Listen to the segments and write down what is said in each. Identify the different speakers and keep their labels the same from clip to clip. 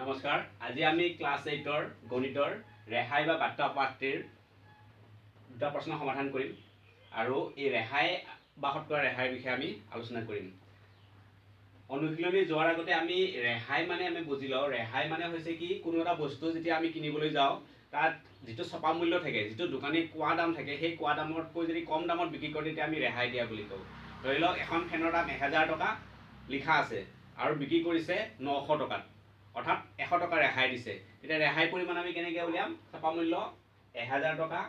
Speaker 1: নমস্কাৰ। আজি আমি ক্লাছ 8ৰ গণিতৰ ৰেহাই বা বাৰ্তা পাঠটিৰ দুটা প্ৰশ্ন সমাধান কৰিম আৰু এই ৰেহাই বা শতকৰা ৰেহাইৰ বিষয়ে আমি আলোচনা কৰিম। অনুশীলনী যোৱাৰ আগতে আমি ৰেহাই মানে আমি বুজি লওঁ। ৰেহাই মানে হৈছে কি, কোনো এটা বস্তু যেতিয়া আমি কিনিবলৈ যাওঁ তাত যিটো ছপা মূল্য থাকে, যিটো দোকানী কোৱা দাম থাকে, সেই কোৱা দামতকৈ যদি কম দামত বিক্ৰী কৰে তেতিয়া আমি ৰেহাই দিয়া বুলি কওঁ। ধৰি লওক এখন ফেনৰ দাম 1000 টকা লিখা আছে আৰু বিক্ৰী কৰিছে 900 টকাত, অৰ্থাৎ 100 টকা ৰেহাই দিছে। এতিয়া ৰেহাই পৰিমাণ আমি কেনেকৈ উলিয়াম? ছপা মূল্য 1000 টকা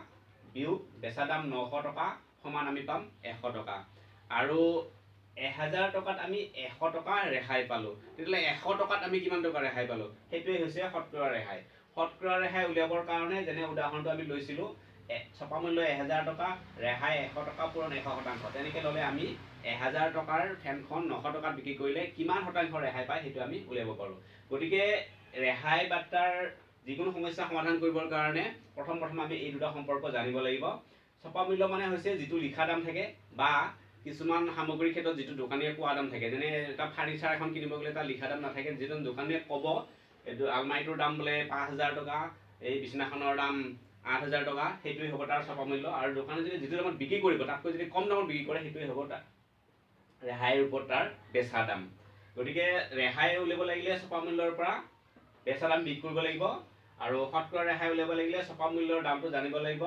Speaker 1: বিয়োগ বেচা দাম 900 টকা সমান আমি পাম 100 টকা। আৰু 1000 টকাত আমি 100 টকা ৰেহাই পালোঁ, তেতিয়াহ'লে 100 টকাত আমি কিমান টকা ৰেহাই পালোঁ? সেইটোৱে হৈছে শতকৰা ৰেহাই। শতকৰা ৰেহাই উলিয়াবৰ কাৰণে যেনে উদাহৰণটো আমি লৈছিলোঁ, ছপা মূল্য 1000 টকা ৰেহাই 100 টকা পূৰণ 100%। তেনেকৈ ল'লে আমি 1000 টকাৰ ফেনখন 900 টকাত বিক্ৰী কৰিলে কিমান শতাংশ ৰেহাই পায় সেইটো আমি উলিয়াব পাৰোঁ। গতিকে ৰেহাই বাৰ্তাৰ যিকোনো সমস্যা সমাধান কৰিবৰ কাৰণে প্ৰথম আমি এই দুটা সম্পৰ্ক জানিব লাগিব। ছপা মূল্য মানে হৈছে যিটো লিখা দাম থাকে বা কিছুমান সামগ্ৰীৰ ক্ষেত্ৰত যিটো দোকানীয়ে কোৱা দাম থাকে। যেনে এটা ফাৰ্নিচাৰ এখন কিনিব গ'লে এটা লিখা দাম নাথাকে, যিজন দোকানীয়ে ক'ব এইটো আলমাৰিটোৰ দাম বোলে 5000 টকা, এই বিচনাখনৰ দাম 8000 টকা, সেইটোৱে হ'ব তাৰ ছপা মূল্য। আৰু দোকানে যদি যিটো দামত বিক্ৰী কৰিব তাতকৈ যদি কম দামত বিক্ৰী কৰে সেইটোৱে হ'ব তাৰ ৰেহাইৰ ওপৰত তাৰ বেচা দাম। গতিকে ৰেহাই উলিয়াব লাগিলে ছপা মূল্যৰ পৰা বেচা দাম বিয়োগ কৰিব লাগিব, আৰু শতকৰা ৰেহাই উলিয়াব লাগিলে ছপা মূল্যৰ দামটো জানিব লাগিব,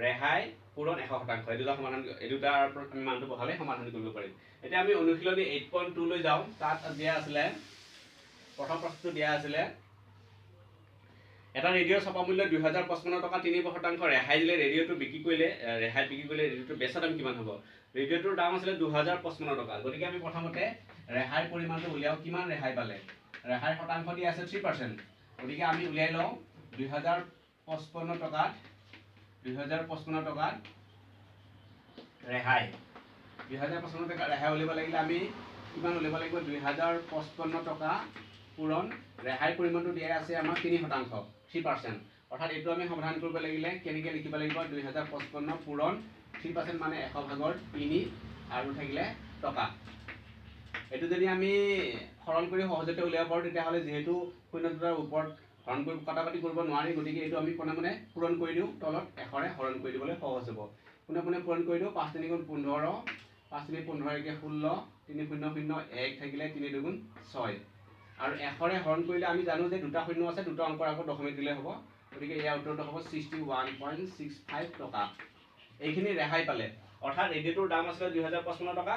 Speaker 1: ৰেহাই পূৰণ 100%। এই দুটাৰ আমি মানটো বহালে সমাধান কৰিব পাৰিম। এতিয়া আমি অনুশীলনী 8.2 লৈ যাওঁ। তাত দিয়া আছিলে, প্ৰথম প্ৰশ্নটো দিয়া আছিলে, এটা ৰেডিঅ'ৰ ছপা মূল্য 2055 টকা 3% ৰেহাই দিলে ৰেডিঅ'টো বিক্ৰী কৰিলে ৰেডিঅ'টোৰ বেচা দাম কিমান হ'ব? ৰেডিঅ'টোৰ দাম আছিলে 2055 টকা। গতিকে আমি প্ৰথমতে ৰেহাইৰ পৰিমাণটো উলিয়াওঁ। কিমান ৰেহাই পালে? ৰেহাইৰ শতাংশ দিয়া আছে 3%। গতিকে আমি উলিয়াই লওঁ 2055 টকাত ৰেহাই। 2055 টকা ৰেহাই উলিয়াব লাগিলে আমি কিমান উলিয়াব লাগিব? 2055 টকা পূৰণ ৰেহাই পৰিমাণটো দিয়া আছে আমাক 3%, 3%। অৰ্থাৎ এইটো আমি সমাধান কৰিব লাগিলে কেনেকৈ লিখিব লাগিব? 2055 পূৰণ 3% মানে 100/3 আৰু থাকিলে টকা। এইটো যদি আমি সৰল কৰি সহজতে উলিয়াব পাৰোঁ তেতিয়াহ'লে যিহেতু শূন্য দুটাৰ ওপৰত হৰণ কৰি কটাকটি কৰিব নোৱাৰি, গতিকে এইটো আমি পোনে পোনে পূৰণ কৰি দিওঁ, তলত 100ৰে হৰণ কৰি দিবলৈ সহজ হ'ব। পোনে পোনে পূৰণ কৰি দিওঁ। 5 3 গুণ 15, 5 3 15 × 16, 3 0 0 1 থাকিলে 3 2 গুণ 6। আৰু 100ৰে হৰণ কৰিলে আমি জানো যে দুটা শূন্য আছে, দুটা অংকৰ আগত দশমিক দিলে হ'ব। গতিকে ইয়াৰ উত্তৰটো হ'ব 61.65 টকা। এইখিনি ৰেহাই পালে, অৰ্থাৎ ৰেডিঅ'টোৰ দাম আছিলে 2055 টকা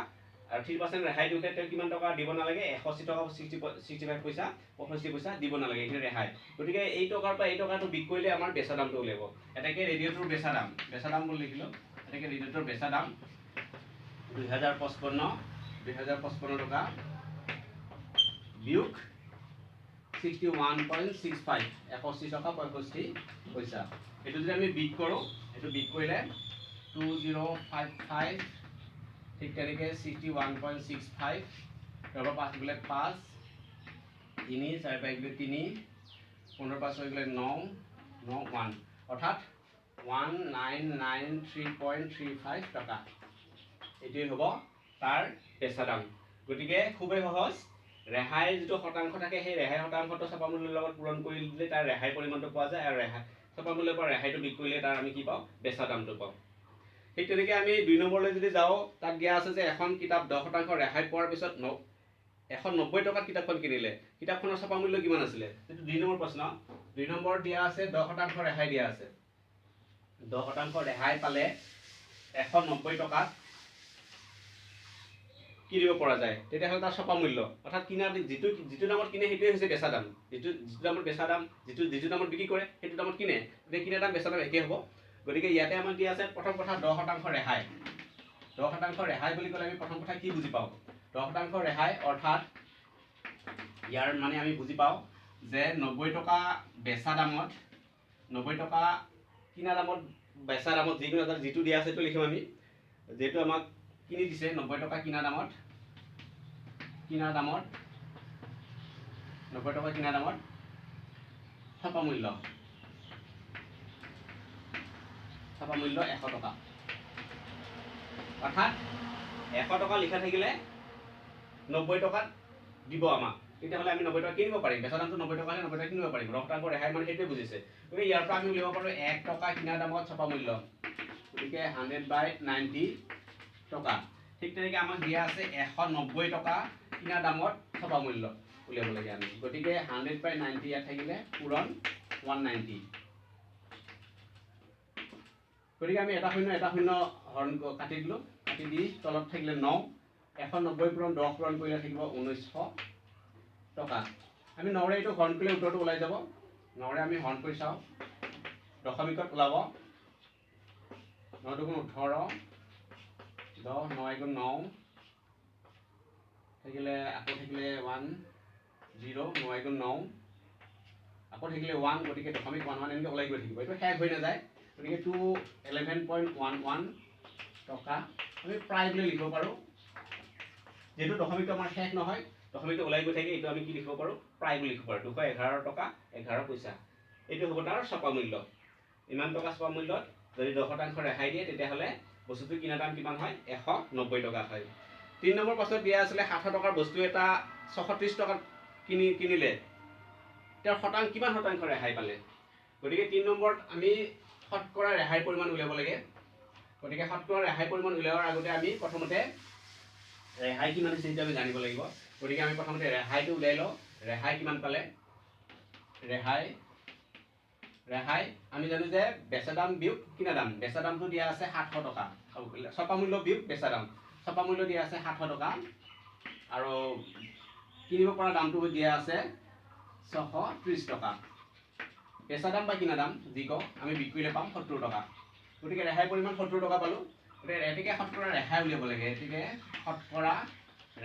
Speaker 1: আৰু 3% ৰেহাই দিওঁতে তেওঁ কিমান টকা দিব নালাগে? 81 টকা 65 পইচা 65 পইচা দিব নালাগে, এইখিনি ৰেহাই। গতিকে এই টকাৰ পৰা এই টকাটো বিয়োগ কৰিলে আমাৰ বেচা দামটো উলিয়াব। এনেকৈ ৰেডিঅ'টোৰ বেচা দাম বুলি লিখিলোঁ। এনেকৈ ৰেডিঅ'টোৰ বেচা দাম 2055 টকা বিয়োগ 61.65, 81 টকা 65 পইচা। এইটো যদি আমি বিয়োগ কৰোঁ, এইটো বিয়োগ কৰিলে 2055, ঠিক তেনেকৈ 61.65, 5 গ'লে 5, 3 4 5 গ'লে 3, 15 5 6 গ'লে 9, 9 1, অৰ্থাৎ 1993.35 টকা। এইটোৱে হ'ব তাৰ বেচা দাম। গতিকে খুবেই সহজ। ৰেহাইৰ যিটো শতাংশ থাকে সেই ৰেহাই শতাংশটো ছপা মূল্যৰ লগত পূৰণ কৰি দিলে তাৰ ৰেহাই পৰিমাণটো পোৱা যায়, আৰু ছপা মূল্যৰ পৰা ৰেহাইটো বিয়োগ কৰিলে তাৰ আমি কি পাওঁ? বেচা দামটো পাওঁ। ঠিক তেনেকৈ আমি 2 নম্বৰলৈ যদি যাওঁ, তাত দিয়া আছে যে এখন কিতাপ 10% ৰেহাই পোৱাৰ পিছত 190 টকাত কিতাপখন কিনিলে, কিতাপখনৰ ছপা মূল্য কিমান আছিলে? এইটো 2 নম্বৰ প্ৰশ্ন। 2 নম্বৰ দিয়া আছে 10% ৰেহাই দিয়া আছে। 10% ৰেহাই পালে 190 টকাত কিনিব পৰা যায়, তেতিয়াহ'লে তাৰ ছপা মূল্য, অৰ্থাৎ কিনা যিটো দামত কিনে সেইটোৱে হৈছে বেচা দাম। যিটো দামত বেচা দাম, যিটো দামত বিক্ৰী কৰে সেইটো দামত কিনে, গতিকে কিনা দাম বেচা দাম একেই হ'ব। গতিকে ইয়াতে আমাক দিয়া আছে প্ৰথম কথা 10% ৰেহাই। 10% ৰেহাই বুলি ক'লে আমি প্ৰথম কথা কি বুজি পাওঁ? 10% ৰেহাই অৰ্থাৎ ইয়াৰ মানে আমি বুজি পাওঁ যে 90 টকা বেচা দামত, 90 টকা কিনা দামত, বেচা দামত যিকোনো এটা যিটো দিয়া আছে সেইটো লিখিম আমি। যিহেতু আমাক কিনি দিছে 90 টকা কিনা দামত 90 টকা কিনা দামত ছপা মূল্য 100 টকা। অৰ্থাৎ 100 টকা লিখা থাকিলে 90 টকাত দিব আমাক। তেতিয়াহ'লে আমি 90 টকা কিনিব পাৰিম। বেচা দামটো 90 টকা হ'লে 90 টকা কিনিব পাৰিম। 10 শতাংশ ৰেহাই মানে সেইটোৱে বুজিছে। গতিকে ইয়াৰ পৰা আমি উলিয়াব পাৰোঁ 1 টকা কিনা দামত ছপা মূল্য, গতিকে 100/90 টকা। ঠিক তেনেকৈ আমাক দিয়া আছে 190 টকা কিনা দামত ছপা মূল্য উলিয়াব লাগে আমি। গতিকে 100/90 ইয়াত থাকিলে পূৰণ 190। গতিকে আমি এটা শূন্য হৰণ কাটি দিলোঁ, কাটি দি তলত থাকিলে 9, 190 পূৰণ 10 পূৰণ কৰিলে থাকিব 1900 টকা। আমি 9ৰে এইটো হৰণ কৰিলে উত্তৰটো ওলাই যাব। 9ৰে আমি হৰণ কৰি চাওঁ, দশমিকত ওলাব 9 দুগুণ 18, 10, 9 এগুণ 9 থাকিলে, আকৌ থাকিলে 1 0, 9 এগুণ 9 আকৌ থাকিলে 1, গতিকে দশমিক 1 1 এনেকৈ ওলাই গৈ থাকিব। এইটো শেষ হৈ নাযায়, গতিকে 211.11 টকা আমি প্ৰায় বুলি লিখিব পাৰোঁ। যেহেতু দশমিকটো আমাৰ শেষ নহয়, দশমিকটো ওলাই গৈ থাকে, এইটো আমি কি লিখিব পাৰোঁ, প্ৰায় বুলি লিখিব পাৰোঁ। 211 টকা 11 পইচা এইটো হ'ব তাৰ ছপা মূল্য। ইমান টকা ছপা মূল্যত যদি 10 শতাংশ ৰেহাই দিয়ে তেতিয়াহ'লে বস্তুটো কিনা দাম কিমান হয়, 190 টকা হয়। 3 নম্বৰ প্ৰশ্নত দিয়া আছিলে 700 টকাৰ বস্তু এটা 630 টকাত কিনিলে তেওঁৰ কিমান শতাংশ ৰেহাই পালে। গতিকে 3 নম্বৰত আমি শতকৰা ৰেহাই পৰিমাণ উলিয়াব লাগে। গতিকে শতকৰা ৰেহাই পৰিমাণ উলিওৱাৰ আগতে আমি প্ৰথমতে ৰেহাই কিমান হৈছে সেইটো আমি জানিব লাগিব। গতিকে আমি প্ৰথমতে ৰেহাইটো উলিয়াই লওঁ। ৰেহাই কিমান পালে, ৰেহাই আমি জানো যে বেচা দাম বিয়োগ কিনা দাম। বেচা দামটো দিয়া আছে 700 টকা, ছপা মূল্য বিয়োগ বেচা দাম। ছপা মূল্য দিয়া আছে 700 টকা আৰু কিনিব পৰা দামটো দিয়া আছে 630 টকা। বেচা দাম বা কিনা দাম যি কওঁ আমি বিক্ৰীলে পাম 70 টকা। গতিকে ৰেহাই পৰিমাণ 70 টকা পালোঁ। গতিকে এতিকে শতকৰা ৰেহাই উলিয়াব লাগে। এতিকে শতকৰা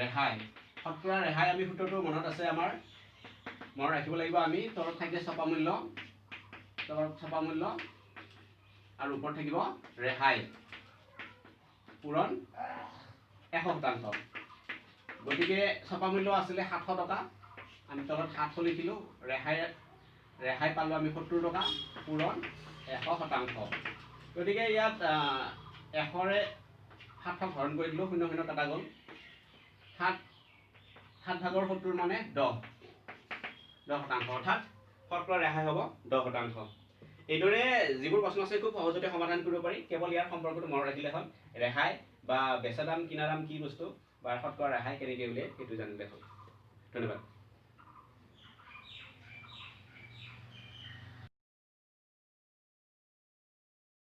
Speaker 1: ৰেহাই আমি সূত্ৰটো মনত আছে আমাৰ, মনত ৰাখিব লাগিব। আমি তলত থাকিলে ছপা মূল্য, আৰু ওপৰত থাকিব ৰেহাই পূৰণ 100%। গতিকে ছপা মূল্য আছিলে 700 টকা, আমি তলত 700 লিখিলোঁ। ৰেহাই পালোঁ আমি 70 টকা পূৰণ 100%। গতিকে ইয়াত 100ৰে 700 হৰণ কৰি দিলোঁ, 0 0 কটা গ'ল। 7 ভাগৰ 70 মানে 10 শতাংশ, অৰ্থাৎ শতকৰা ৰেহাই হ'ব 10%। এইদৰে যিবোৰ প্ৰশ্ন আছে খুব সহজতে সমাধান কৰিব পাৰি। কেৱল ইয়াৰ সম্পৰ্কটো মনত ৰাখিলে হ'ল। ৰেহাই বা বেচা দাম কিনা দাম কি বস্তু বা শতকৰা ৰেহাই কেনেকৈ উলিয়াই সেইটো জানিলে হ'ল। ধন্যবাদ।